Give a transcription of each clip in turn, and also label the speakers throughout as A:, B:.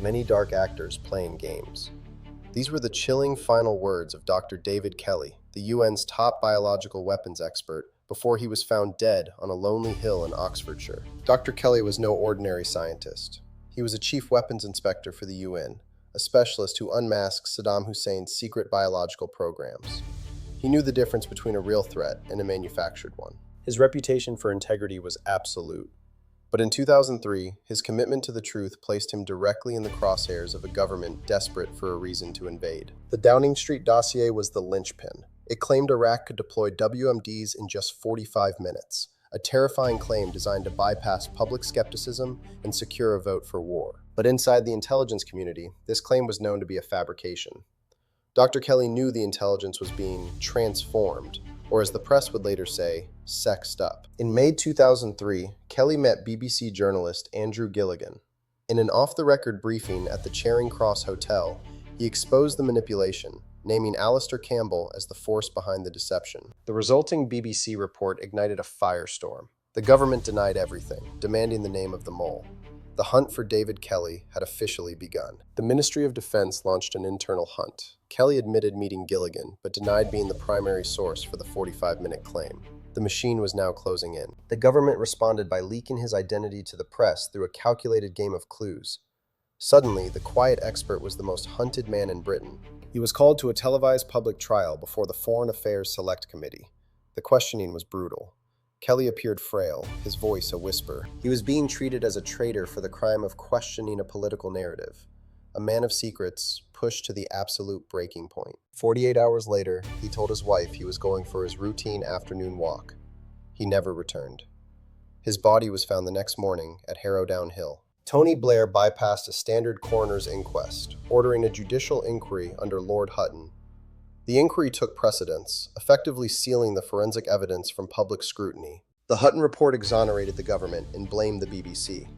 A: many dark actors playing games. These were the chilling final words of Dr. David Kelly, the UN's top biological weapons expert, before he was found dead on a lonely hill in Oxfordshire. Dr. Kelly was no ordinary scientist. He was a chief weapons inspector for the UN, a specialist who unmasked Saddam Hussein's secret biological programs. He knew the difference between a real threat and a manufactured one. His reputation for integrity was absolute. But in 2003, his commitment to the truth placed him directly in the crosshairs of a government desperate for a reason to invade. The Downing Street dossier was the linchpin. It claimed Iraq could deploy WMDs in just 45 minutes, a terrifying claim designed to bypass public skepticism and secure a vote for war. But inside the intelligence community, this claim was known to be a fabrication. Dr. Kelly knew the intelligence was being transformed, or as the press would later say, sexed up. In May 2003, Kelly met BBC journalist Andrew Gilligan. In an off-the-record briefing at the Charing Cross Hotel, he exposed the manipulation, naming Alastair Campbell as the force behind the deception. The resulting BBC report ignited a firestorm. The government denied everything, demanding the name of the mole. The hunt for David Kelly had officially begun. The Ministry of Defense launched an internal hunt. Kelly admitted meeting Gilligan, but denied being the primary source for the 45-minute claim. The machine was now closing in. The government responded by leaking his identity to the press through a calculated game of clues. Suddenly, the quiet expert was the most hunted man in Britain. He was called to a televised public trial before the Foreign Affairs Select Committee. The questioning was brutal. Kelly appeared frail, his voice a whisper. He was being treated as a traitor for the crime of questioning a political narrative. A man of secrets, pushed to the absolute breaking point. 48 hours later, he told his wife he was going for his routine afternoon walk. He never returned. His body was found the next morning at Harrowdown Hill. Tony Blair bypassed a standard coroner's inquest, ordering a judicial inquiry under Lord Hutton. The inquiry took precedence, effectively sealing the forensic evidence from public scrutiny. The Hutton report exonerated the government and blamed the BBC.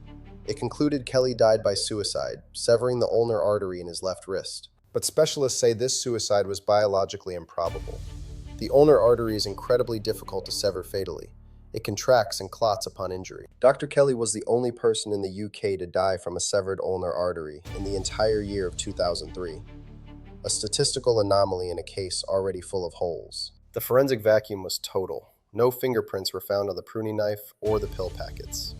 A: It concluded Kelly died by suicide, severing the ulnar artery in his left wrist. But specialists say this suicide was biologically improbable. The ulnar artery is incredibly difficult to sever fatally. It contracts and clots upon injury. Dr. Kelly was the only person in the UK to die from a severed ulnar artery in the entire year of 2003. A statistical anomaly in a case already full of holes. The forensic vacuum was total. No fingerprints were found on the pruning knife or the pill packets.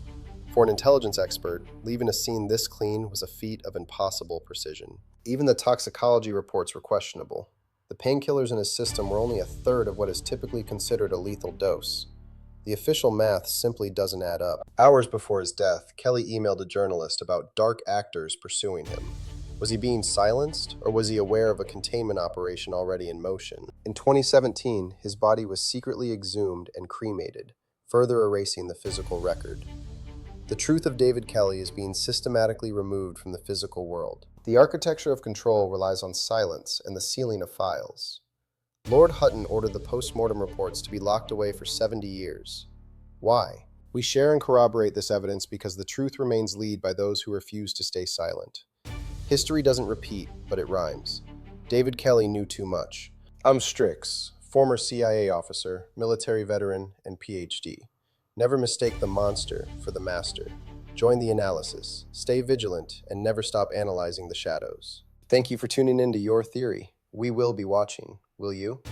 A: For an intelligence expert, leaving a scene this clean was a feat of impossible precision. Even the toxicology reports were questionable. The painkillers in his system were only a third of what is typically considered a lethal dose. The official math simply doesn't add up. Hours before his death, Kelly emailed a journalist about dark actors pursuing him. Was he being silenced, or was he aware of a containment operation already in motion? In 2017, his body was secretly exhumed and cremated, further erasing the physical record. The truth of David Kelly is being systematically removed from the physical world. The architecture of control relies on silence and the sealing of files. Lord Hutton ordered the post-mortem reports to be locked away for 70 years. Why? We share and corroborate this evidence because the truth remains led by those who refuse to stay silent. History doesn't repeat, but it rhymes. David Kelly knew too much. I'm Strix, former CIA officer, military veteran, and PhD. Never mistake the monster for the master. Join the analysis, stay vigilant, and never stop analyzing the shadows. Thank you for tuning in to Your Theory. We will be watching. Will you?